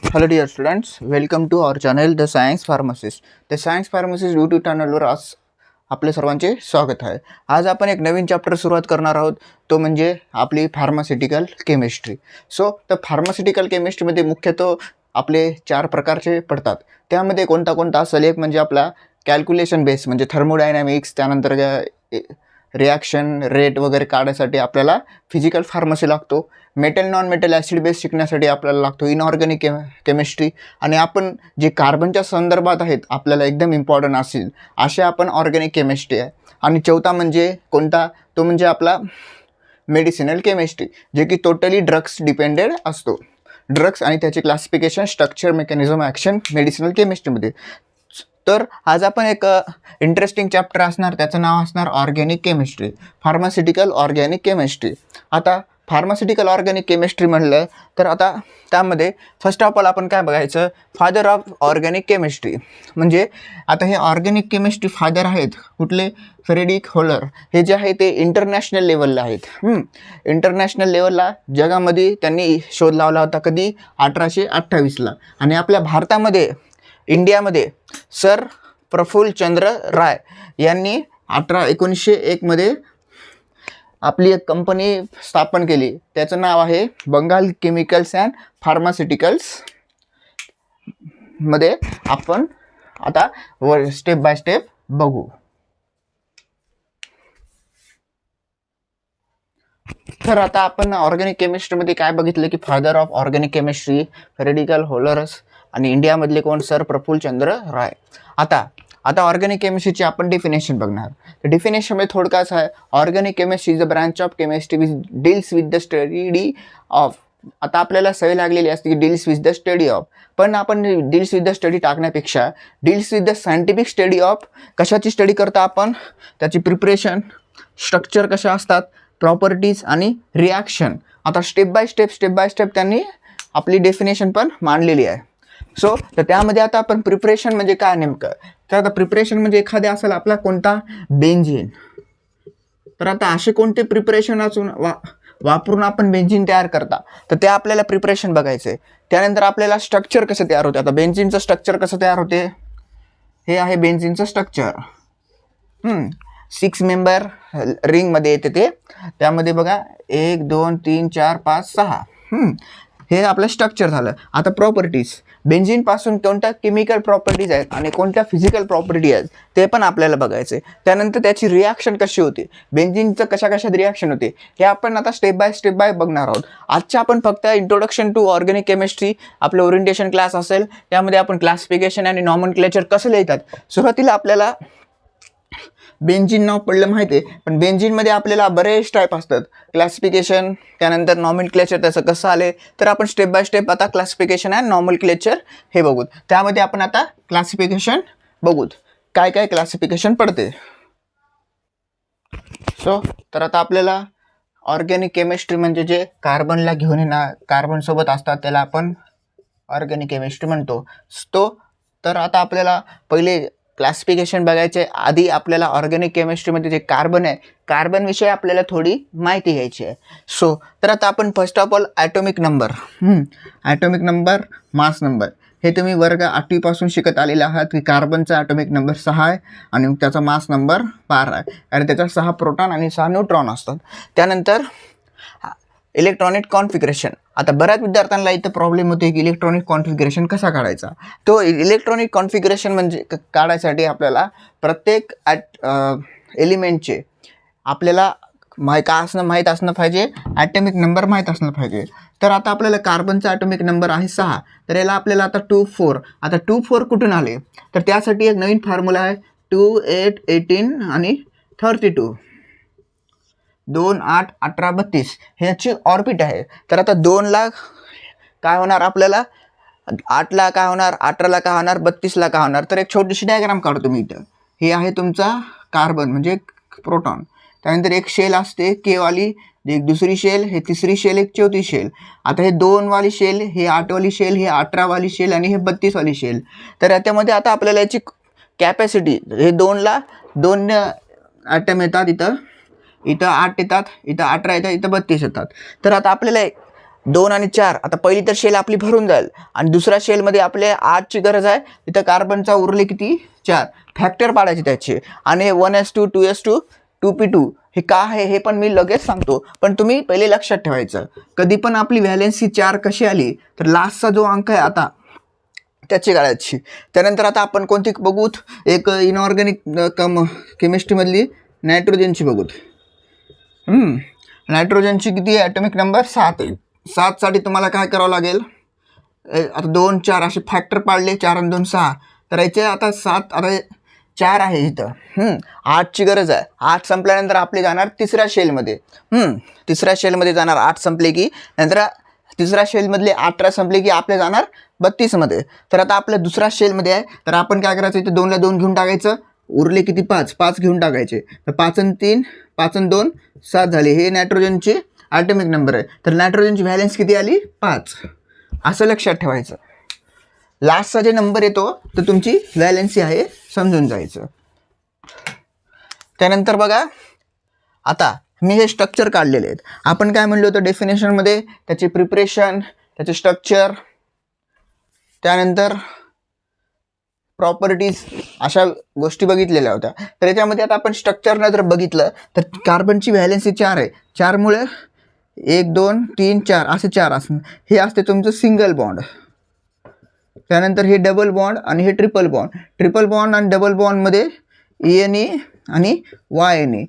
Hello dear students, welcome to our channel The Science Pharmacist. The Science Pharmacist YouTube चॅनलवर आज आपले सर्वांचे स्वागत आहे. आज आपण एक नवीन चॅप्टर सुरुवात करणार आहोत, तो म्हणजे आपली फार्मास्युटिकल केमिस्ट्री. तर फार्मास्युटिकल केमिस्ट्रीमध्ये मुख्यतः आपले 4 प्रकारचे पडतात. त्यामध्ये कोणता असेल एक म्हणजे आपला कॅल्क्युलेशन बेस म्हणजे थर्मोडायनॅमिक्स, त्यानंतर रिॲक्शन रेट वगैरे काढण्यासाठी आपल्याला फिजिकल फार्मसी लागतो. Metal non metal acid base शिकण्यासाठी आपल्याला लागतो इनऑर्गॅनिक केमिस्ट्री. आणि आपण जे कार्बनच्या संदर्भात आहेत आपल्याला एकदम इम्पॉर्टंट असेल असे आपण ऑर्गॅनिक केमिस्ट्री आहे. आणि चौथा म्हणजे कोणता, तो म्हणजे आपला मेडिसिनल केमिस्ट्री, जे की टोटली ड्रग्स डिपेंडेड असतो. ड्रग्स आणि त्याचे classification, structure, mechanism, action medicinal केमिस्ट्रीमध्ये. तर आज आपण एक इंटरेस्टिंग चॅप्टर असणार, त्याचं नाव असणार organic chemistry, pharmaceutical organic chemistry. आता फार्मास्युटिकल ऑर्गॅनिक केमिस्ट्री म्हणलं तर आता त्यामध्ये फर्स्ट ऑफ ऑल आपण काय बघायचं, फादर ऑफ ऑर्गॅनिक केमिस्ट्री. म्हणजे आता हे ऑर्गॅनिक केमिस्ट्री फादर आहेत कुठले, फ्रेडरिक होलर. हे जे आहे ते इंटरनॅशनल लेवलला आहेत. इंटरनॅशनल लेवलला जगामध्ये त्यांनी शोध लावला होता, कधी 1828ला. आणि आपल्या भारतामध्ये इंडियामध्ये सर प्रफुल्लचंद्र राय यांनी 1901मध्ये आपली एक कंपनी स्थापन केली. त्याचं नाव आहे बंगाल केमिकल्स अँड फार्मास्युटिकल्स. मध्ये आपण आता स्टेप बाय स्टेप बघू. तर आता आपण ऑर्गॅनिक केमिस्ट्रीमध्ये काय बघितलं की father of organic chemistry Friedrich Wohler आणि इंडियामधले कोण, सर प्रफुल्लचंद्र राय. आता ऑर्गॅनिक केमिस्ट्रीची आपण डेफिनेशन बघणार. तर डेफिनेशनमध्ये थोडक्याच आहे, organic chemistry is a branch of chemistry which deals with the study of. आता आपल्याला सवय लागलेली असते की deals with the study of, पण आपण डील्स विथ द स्टडी टाकण्यापेक्षा deals with the scientific study of. कशाची स्टडी करता आपण, त्याची प्रिपरेशन, स्ट्रक्चर कशा असतात, प्रॉपर्टीज आणि रिॲक्शन. आता स्टेप बाय स्टेप त्यांनी आपली डेफिनेशन पण मांडलेली आहे. तर त्यामध्ये आता आपण प्रिपरेशन म्हणजे काय नेमकं, तर आता प्रिपरेशन म्हणजे एखाद्या असेल आपला कोणता बेंझिन. तर आता असे कोणते प्रिपरेशन असून वापरून आपण बेंझिन तयार करता, तर ते आपल्याला प्रिपरेशन बघायचं आहे. त्यानंतर आपल्याला स्ट्रक्चर कसं तयार होते. आता बेंझिनचं स्ट्रक्चर कसं तयार होते, हे आहे बेंझिनचं स्ट्रक्चर. 6 मेंबर रिंगमध्ये येते ते. त्यामध्ये बघा 1 2 3 4 5 6 हे आपलं स्ट्रक्चर झालं. आता प्रॉपर्टीज, बेंझिनपासून कोणत्या केमिकल प्रॉपर्टीज आहेत आणि कोणत्या फिजिकल प्रॉपर्टी आहेत ते पण आपल्याला बघायचं आहे. त्यानंतर त्याची रिॲक्शन कशी होते, बेंझिनचं कशात रिॲक्शन होते, हे आपण आता स्टेप बाय बघणार आहोत. आजच्या आपण फक्त इंट्रोडक्शन टू ऑर्गॅनिक केमिस्ट्री आपलं ओरिएंटेशन क्लास असेल, त्यामध्ये आपण क्लासिफिकेशन आणि नॉमेनक्लेचर कसं लिहितात. सुरुवातीला आपल्याला बेंझिन नाव पडलं माहिती आहे, पण बेंझिनमध्ये आपल्याला बरेच टाईप असतात. क्लासिफिकेशन, त्यानंतर नॉमेनक्लेचर त्याचं कसं आले, तर आपण स्टेप बाय स्टेप आता क्लासिफिकेशन अँड नॉमेनक्लेचर हे बघूत. त्यामध्ये आपण आता क्लासिफिकेशन बघूत, काय क्लासिफिकेशन पडते. तर आता आपल्याला ऑर्गॅनिक केमिस्ट्री म्हणजे जे कार्बनला घेऊन येणार, कार्बन सोबत असतात त्याला आपण ऑर्गॅनिक केमिस्ट्री म्हणतो. तर आता आपल्याला पहिले क्लासिफिकेशन बघायचे आधी आपल्याला ऑर्गॅनिक केमिस्ट्रीमध्ये जे कार्बन आहे, कार्बन विषयी आपल्याला थोडी माहिती घ्यायची आहे. तर आता आपण first of all atomic number, mass number, हे तुम्ही वर्ग 8वीपासून शिकत आलेले आहात की कार्बनचा ॲटॉमिक नंबर 6 आहे आणि त्याचा मास नंबर 12 आहे. आणि त्याचा 6 प्रोटॉन आणि 6 न्यूट्रॉन असतात. त्यानंतर इलेक्ट्रॉनिक कॉन्फिगरेशन. आता बऱ्याच विद्यार्थ्यांना इथं प्रॉब्लेम होते की इलेक्ट्रॉनिक कॉन्फिगरेशन कसा काढायचा. तो इलेक्ट्रॉनिक कॉन्फिगरेशन म्हणजे काढायसाठी आपल्याला प्रत्येक एलिमेंटचे आपल्याला माहीत असणं पाहिजे, ॲटॉमिक नंबर माहीत असणं पाहिजे. तर आता आपल्याला कार्बनचा ॲटॉमिक नंबर आहे 6, तर याला आपल्याला आता 2 आता 2 कुठून आले, तर त्यासाठी एक नवीन फॉर्म्युला आहे 2 8 18 आणि 32. 2 8 18 32 ह्याची ऑर्बिट आहे. तर आता 2ला काय होणार, आपल्याला 8ला काय होणार, 18ला काय होणार, 32ला काय होणार. तर एक छोटीशी डायग्राम काढतो मी इथं. हे आहे तुमचा कार्बन म्हणजे प्रोटॉन. त्यानंतर एक शेल असते केवाली, एक दुसरी शेल, हे तिसरी शेल, एक चौथी शेल. आता हे 2वाली शेल, हे 8वाली शेल, हे 18वाली शेल आणि हे 32वाली शेल. तर याच्यामध्ये आता आपल्याला याची कॅपॅसिटी, हे 2ला 2 ॲटम येतात, इथं 8 येतात, इथं 18 येतात, इथं 32 येतात. तर आता आपल्याला 2 आणि 4, आता पहिली तर शेल आपली भरून जाईल आणि दुसऱ्या शेलमध्ये आपल्या 8ची गरज आहे. तिथं कार्बनचा उरले किती 4, फॅक्टर पाडायचे त्याचे. आणि 1s2 2s2 2p2 हे का आहे हे पण मी लगेच सांगतो, पण तुम्ही पहिले लक्षात ठेवायचं. कधी पण आपली व्हॅलेन्सी 4 कशी आली तर लास्टचा जो अंक आहे आता त्याची काढायची. त्यानंतर आता आपण कोणती बघूत, एक इनऑर्गॅनिक केमिस्ट्रीमधली नायट्रोजनची बघूत. नायट्रोजनची किती आहे ॲटॉमिक नंबर 7 आहे. 7साठी तुम्हाला काय करावं लागेल, आता 2 4 असे फॅक्टर पाडले, 4 आणि 2 6 तर याचे आता 7, आता 4 आहे इथं. 8ची गरज आहे. 8 संपल्यानंतर आपले जाणार तिसऱ्या शेलमध्ये. तिसऱ्या शेलमध्ये जाणार 8 संपले की, नंतर तिसऱ्या शेलमधले 18 संपले की आपले जाणार 32मध्ये. तर आता आपल्या दुसऱ्या शेलमध्ये आहे, तर आपण काय करायचं, इथे 2 ला 2 घेऊन टाकायचं, उरले किती 5 घेऊन टाकायचे. तर 5 आणि 3 5 आणि 2 7 झाले. हे नायट्रोजनचे ॲटॉमिक नंबर आहे. तर नायट्रोजनची व्हॅलेन्स किती आली 5, असं लक्षात ठेवायचं. लास्टचा जे नंबर येतो तो तुमची व्हॅलेन्सी आहे समजून जायचं. त्यानंतर बघा, आता मी हे स्ट्रक्चर काढलेले आहेत. आपण काय म्हणलो होतं डेफिनेशनमध्ये, त्याचे प्रिपरेशन, त्याचे स्ट्रक्चर, त्यानंतर प्रॉपर्टीज, अशा गोष्टी बघितलेल्या होत्या. तर याच्यामध्ये आता आपण स्ट्रक्चरनं जर बघितलं तर कार्बनची व्हॅलेन्सी 4 आहे. 4मुळे 1 2 3 4 असे 4 असणार. हे असते तुमचं सिंगल बॉन्ड. त्यानंतर हे डबल बॉन्ड आणि हे ट्रिपल बॉन्ड. ट्रिपल बॉन्ड आणि डबल बॉन्डमध्ये ENE आणि YNE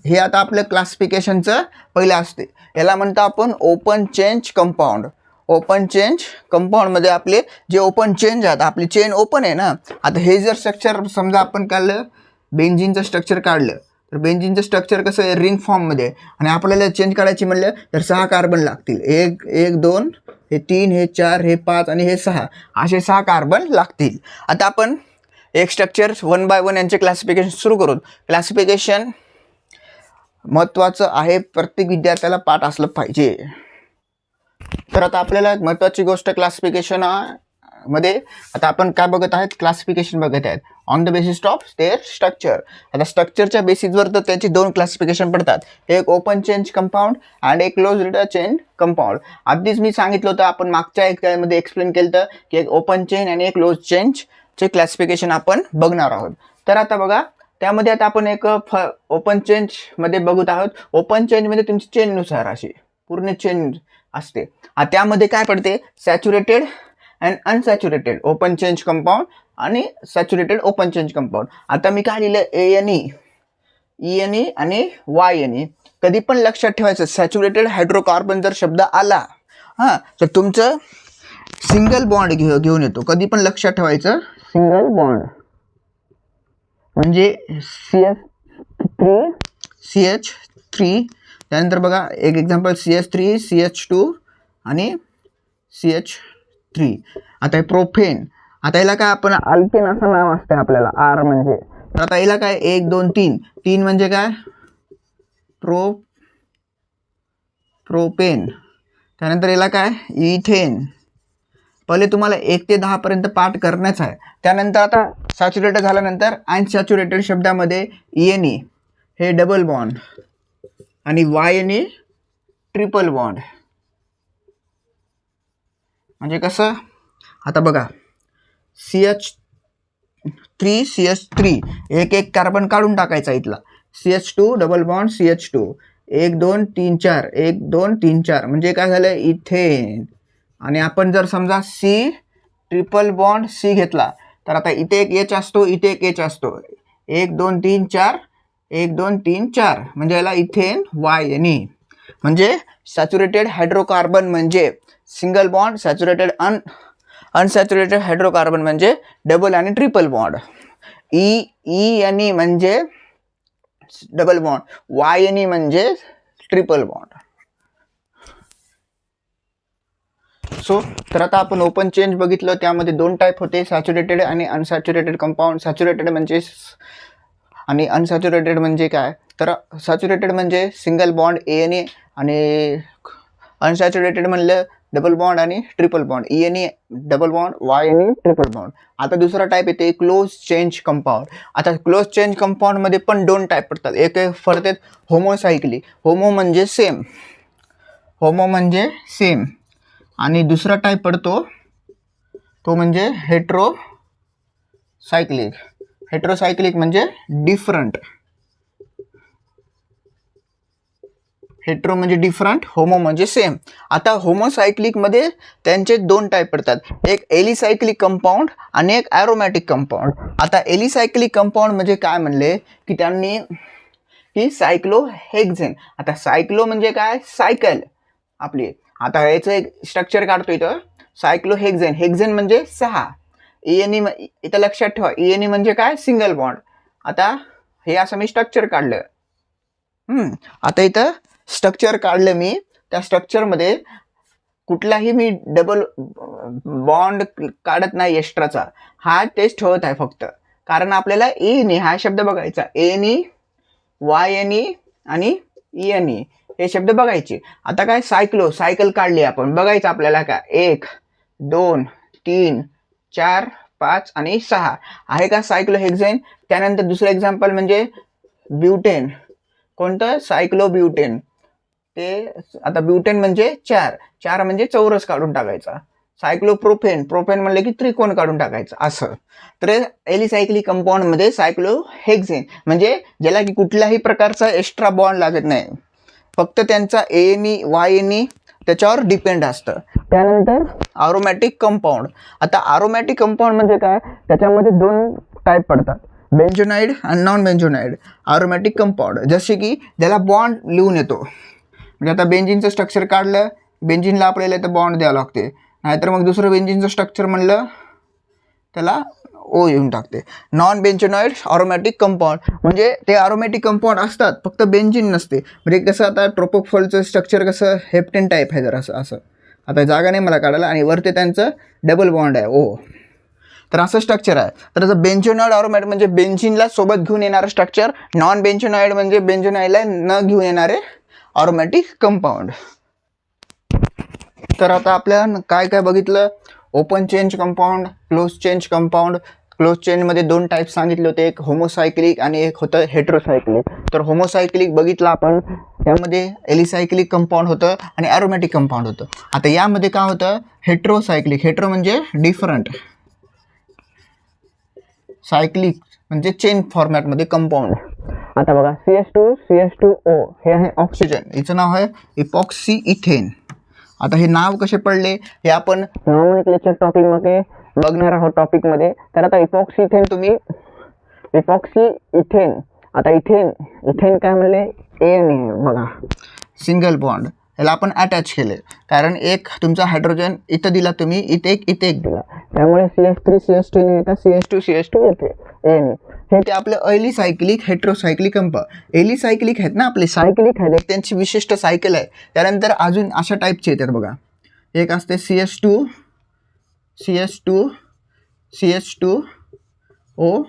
हे आता आपलं क्लासिफिकेशनचं पहिलं असते. याला म्हणतो आपण open chain compound. Open chain कंपाऊंडमध्ये आपले जे ओपन चेंज आहेत, आपली चेन ओपन आहे ना. आता हे जर स्ट्रक्चर समजा आपण काढलं, बेंझिनचं स्ट्रक्चर काढलं, तर बेंझिनचं स्ट्रक्चर कसं आहे रिंग फॉर्ममध्ये, आणि आपल्याला चेंज काढायची म्हणलं तर 6 कार्बन लागतील. 1 2 हे 3 हे 4 हे 5 आणि हे 6 असे 6 कार्बन लागतील. आता आपण एक स्ट्रक्चर 1 बाय 1 यांचे क्लासिफिकेशन सुरू करू. क्लासिफिकेशन महत्त्वाचं आहे, प्रत्येक विद्यार्थ्याला पाठ असलं पाहिजे. तर आता आपल्याला महत्त्वाची गोष्ट क्लासिफिकेशन मध्ये आता आपण काय बघत आहेत, क्लासिफिकेशन बघत आहेत on the basis of their structure. आता स्ट्रक्चरच्या बेसिसवर तर त्याची 2 क्लासिफिकेशन पडतात, एक ओपन चेंज कंपाऊंड आणि एक क्लोज्ड चेन कंपाऊंड. आधीच मी सांगितलं होतं, आपण मागच्या एक त्यामध्ये एक्सप्लेन केलं होतं की एक ओपन चेन आणि एक क्लोज चेंजचे क्लासिफिकेशन आपण बघणार आहोत. तर आता बघा, त्यामध्ये आता आपण एक ओपन चेंजमध्ये बघत आहोत. ओपन चेंजमध्ये तुमची चेननुसार अशी पूर्ण चेन असते. त्यामध्ये काय पडते, saturated and unsaturated open chain compound आणि सॅच्युरेटेड ओपन चेंज कंपाऊंड. आता मी काय लिहिलं, ENE आणि YNE. कधी पण लक्षात ठेवायचं, सॅच्युरेटेड हायड्रोकार्बन जर शब्द आला तर तुमचं सिंगल बॉन्ड घेऊन येतो. कधी पण लक्षात ठेवायचं, सिंगल बॉन्ड म्हणजे CH3. त्यानंतर बघा एक एक्झाम्पल, CH3 CH2 आणि CH3. आता हे प्रोपेन, आता याला काय आपण अल्केन असं नाव असतं आपल्याला, R म्हणजे. तर आता याला काय 1 2 3 म्हणजे काय प्रोपेन. त्यानंतर याला काय इथेन. पहिले तुम्हाला 1 ते 10 पर्यंत पाठ करणंच आहे. त्यानंतर आता सॅच्युरेटेड झाल्यानंतर अनसॅच्युरेटेड शब्दामध्ये ENE हे डबल बॉन्ड आणि YNE ट्रिपल बॉन्ड. म्हणजे कसं, आता बघा CH3 एक कार्बन काढून टाकायचा इथला. CH2 डबल बॉन्ड CH2 1 2 3 4 1 2 3 4 म्हणजे काय झालं इथेन. आणि आपण जर समजा C ट्रिपल बॉन्ड C घेतला तर आता इथे एक H असतो, इथे एक H असतो. 1 2 3 4 1 2 3 4 म्हणजे याला इथेन YNE. म्हणजे सॅच्युरेटेड हायड्रोकार्बन म्हणजे single bond, saturated unsaturated hydrocarbon म्हणजे डबल आणि ट्रिपल बॉन्ड. ENE म्हणजे डबल बॉन्ड, YNE म्हणजे ट्रिपल बॉन्ड. तर आता आपण ओपन चेंज बघितलं, त्यामध्ये 2 टाईप होते, सॅच्युरेटेड आणि अनसॅच्युरेटेड कंपाऊंड. सॅच्युरेटेड म्हणजे आणि अनसॅच्युरेटेड म्हणजे काय, तर सॅच्युरेटेड म्हणजे सिंगल बॉन्ड ENE आणि अनसॅच्युरेटेड म्हणलं डबल बॉन्ड आणि triple bond, ENE double bond YNE triple bond. आता दुसरा टाईप येते क्लोज चेंज कंपाऊंड. आता क्लोज चेंज कंपाऊंडमध्ये पण 2 टाईप पडतात. एक पडतात होमोसायक्लिक. होमो म्हणजे सेम, होमो म्हणजे सेम, आणि दुसरा टाईप पडतो तो म्हणजे हेट्रोसायक्लिक. हेट्रोसायक्लिक म्हणजे डिफरंट. हेट्रो म्हणजे डिफरंट, होमो म्हणजे सेम. आता होमोसायक्लिकमध्ये त्यांचे दोन टाईप पडतात, एक एलिसायक्लिक कंपाऊंड आणि एक ॲरोमॅटिक कंपाऊंड. आता एलिसायक्लिक कंपाऊंड म्हणजे काय म्हणले की त्यांनी की सायक्लोहेक्झेन. आता सायक्लो म्हणजे काय, सायकल आपली. आता याचं एक स्ट्रक्चर काढतो इथं, सायक्लोहेक्झेन. हेक्झेन म्हणजे 6. ENE इथं लक्षात ठेवा, ENE म्हणजे काय, सिंगल बॉन्ड. आता हे असं मी स्ट्रक्चर काढलं. आता इथं स्ट्रक्चर काढलं मी, त्या स्ट्रक्चरमध्ये कुठलाही मी डबल बॉन्ड काढत नाही एक्स्ट्राचा, हा टेस्ट ठेवत आहे फक्त. कारण आपल्याला ENE हा शब्द बघायचा, ENE, YNE आणि ENE हे शब्द बघायचे. आता काय, सायकल काढली आपण, बघायचं आपल्याला काय, 1 2 3 4 5 आणि 6 आहे का सायक्लोहेक्झेन. त्यानंतर दुसरं एक्झाम्पल म्हणजे ब्युटेन. कोणतं, सायक्लोब्युटेन. ते आता ब्युटेन म्हणजे 4 म्हणजे चौरस काढून टाकायचा. सायक्लोप्रोपेन, प्रोपेन म्हणलं की त्रिकोण काढून टाकायचं असं. तर एलिसायक्लिक कंपाऊंडमध्ये सायक्लोहेक्झेन म्हणजे ज्याला की कुठल्याही प्रकारचा एक्स्ट्रा बॉन्ड लागत नाही, फक्त त्यांचा ENE YNE त्याच्यावर डिपेंड असतं. त्यानंतर ॲरोमॅटिक कंपाऊंड. आता ॲरोमॅटिक कंपाऊंड म्हणजे काय, त्याच्यामध्ये दोन टाईप पडतात, बेंझोनाइड आणि नॉन बेंझोनाइड ॲरोमॅटिक कंपाऊंड. जसे की ज्याला बॉन्ड लिहून येतो, म्हणजे आता बेंझिनचं स्ट्रक्चर काढलं, बेंझिनला आपल्याला इथं बॉन्ड द्यावं लागते, नाहीतर मग दुसरं बेंझिनचं स्ट्रक्चर म्हणलं त्याला O येऊन टाकते. नॉन बेंझोनाइड ॲरोमॅटिक कंपाऊंड म्हणजे ते ॲरोमॅटिक कंपाऊंड असतात, फक्त बेंझिन नसते. म्हणजे कसं, आता ट्रोपोफॉलचं स्ट्रक्चर कसं हेप्टेन टाईप आहे जरा असं. आता जागा नाही मला काढायला, आणि वरती त्यांचं डबल बॉन्ड आहे O. तर असं स्ट्रक्चर आहे. तर जर बेंझोनाइड ॲरोमॅटिक म्हणजे बेंझिनला सोबत घेऊन येणारं स्ट्रक्चर, नॉन बेंझोनाइड म्हणजे बेंझोनाइडला न घेऊन येणारे ॲरोमॅटिक कंपाऊंड. तर आता आपल्याला काय काय बघितलं, open chain compound, close chain compound. Close चेंजमध्ये दोन टाईप सांगितले होते, एक होमोसायक्लिक आणि एक होतं हेट्रोसायक्लिक. तर होमोसायक्लिक बघितलं आपण, त्यामध्ये एलिसायक्लिक कंपाऊंड होतं आणि ॲरोमॅटिक कंपाऊंड होतं. आता यामध्ये काय होतं, हेट्रोसायक्लिक. हेट्रो म्हणजे डिफरंट, सायक्लिक म्हणजे चेन फॉर्मॅटमध्ये कंपाऊंड. आता बघा, CH2CH2O हे आहे ऑक्सिजन, हिचं नाव आहे इपॉक्सी इथेन. आता हे नाव कसे पडले हे आपण नॉमेनक्लेचर टॉपिकमध्ये बघणार आहोत टॉपिकमध्ये. तर आता इपॉक्सी इथेन, तुम्ही इपॉक्सी इथेन, आता इथेन काय म्हणले, ENE बघा, सिंगल बॉन्ड. याला आपण अटॅच केले, कारण एक तुमचा हायड्रोजन इथं दिला तुम्ही, इथे एक दिला, त्यामुळे CH3CH2 येतात, CH2CH2 येते, ENE. हे ते आपलं एलिसायक्लिक हेट्रोसायक्लिक कंपाऊंड. एलिसायक्लिक आहेत ना आपले, सायक्लिक आहेत, त्यांची विशिष्ट सायकल आहे. त्यानंतर अजून अशा टाईपचे येतात बघा, एक असते CH2CH2O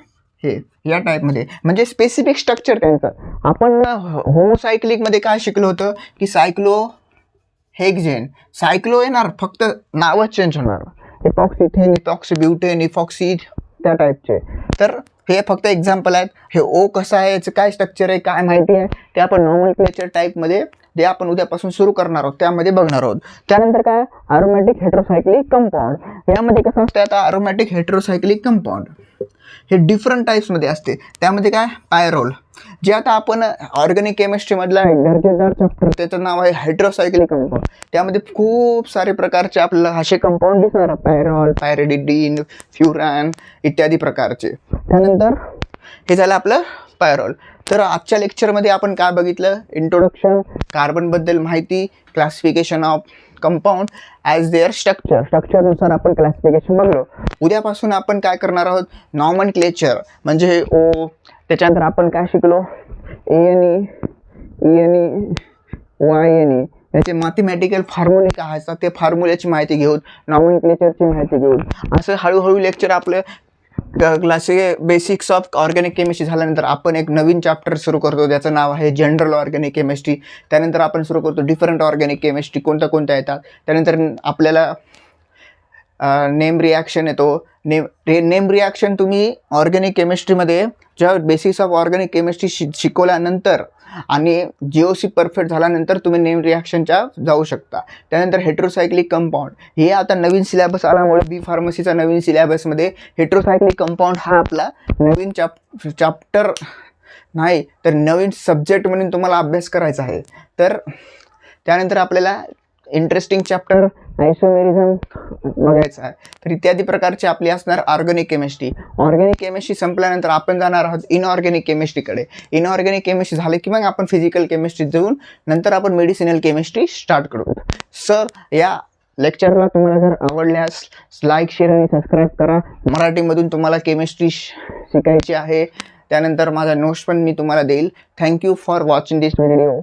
हे या टाईपमध्ये, म्हणजे स्पेसिफिक स्ट्रक्चर त्यांचं. आपण होमोसायक्लिकमध्ये काय शिकलो होतं की सायक्लोहेक्झेन, सायक्लो येणार, फक्त नावच चेंज होणार, इपॉक्सीथेन, इपॉक्सीब्युटेन, इपॉक्सी त्या टाईपचे. तर हे फक्त एक्झाम्पल आहेत. हे O कसं आहे, याचं काय स्ट्रक्चर आहे, काय माहिती आहे, ते आपण नॉमेनक्लेचर टाईपमध्ये जे आपण उद्यापासून सुरू करणार आहोत त्यामध्ये बघणार आहोत. त्यानंतर काय, ॲरोमॅटिक हेट्रोसायक्लिक कंपाऊंड. यामध्ये कसं असतं, आता ॲरोमॅटिक हेट्रोसायक्लिक कंपाऊंड हे डिफरंट टाईप्समध्ये असते. त्यामध्ये काय, पायरोल, जे आता आपण ऑर्गॅनिक केमिस्ट्रीमधला दर्जेदार चॅप्टर, त्याचं नाव आहे हायड्रोसायक्लिक कंपाऊंड. त्यामध्ये खूप सारे प्रकारचे आपल्याला असे कंपाऊंड दिसणार, पायरोल, पायरिडिडीन, फ्युरॅन इत्यादी प्रकारचे. त्यानंतर हे झालं आपलं पायरोल. तर आजच्या लेक्चरमध्ये आपण काय बघितलं, इंट्रोडक्शन, कार्बनबद्दल माहिती, classification of compound as their स्ट्रक्चरनुसार आपण क्लासिफिकेशन बघलो. उद्यापासून आपण काय करणार आहोत, नॉमेनक्लेचर म्हणजे O. त्याच्यानंतर आपण काय शिकलो, ENE YNE याचे मॅथमॅटिकल फॉर्म्युले काय असतात, ते फॉर्म्युल्याची माहिती घेऊन, नॉमेनक्लेचरची माहिती घेऊन, असं हळूहळू लेक्चर आपलं बेसिक्स ऑफ ऑर्गॅनिक केमिस्ट्री झाल्यानंतर आपण एक नवीन चॅप्टर सुरू करतो, ज्याचं नाव आहे जनरल ऑर्गॅनिक केमिस्ट्री. त्यानंतर आपण सुरू करतो डिफरंट ऑर्गॅनिक केमिस्ट्री, कोणत्या येतात. त्यानंतर आपल्याला नेम रिॲक्शन येतो. नेम रिॲक्शन तुम्ही ऑर्गॅनिक केमिस्ट्रीमध्ये जेव्हा बेसिक्स ऑफ ऑर्गॅनिक केमिस्ट्री शिकवल्यानंतर आणि GOC परफेक्ट झाल्यानंतर तुम्ही नेम रिॲक्शनच्या जाऊ शकता. त्यानंतर हेट्रोसायक्लिक कंपाऊंड, हे आता नवीन सिलेबस आल्यामुळे बी फार्मसीचा नवीन सिलेबसमध्ये हेट्रोसायक्लिक कंपाऊंड हा आपला नवीन चॅप्टर नाही तर नवीन सब्जेक्ट म्हणून तुम्हाला अभ्यास करायचा आहे. तर त्यानंतर आपल्याला इंटरेस्टिंग चॅप्टर आयसोमेरिझम बघायचा आहे. तर इत्यादी प्रकारची आपली असणार ऑर्गॅनिक केमिस्ट्री. ऑर्गॅनिक केमिस्ट्री संपल्यानंतर आपण जाणार आहोत इनऑर्गॅनिक केमिस्ट्रीकडे. इनऑर्गॅनिक केमिस्ट्री झाले की मग आपण फिजिकल केमिस्ट्री जाऊन नंतर आपण मेडिसिनल केमिस्ट्री स्टार्ट करू. सर या लेक्चरला तुम्हाला जर आवडल्यास लाईक, शेअर आणि सबस्क्राईब करा. मराठीमधून तुम्हाला केमिस्ट्री शिकायची आहे. त्यानंतर माझा नोट्स पण मी तुम्हाला देईल. Thank you for watching this video.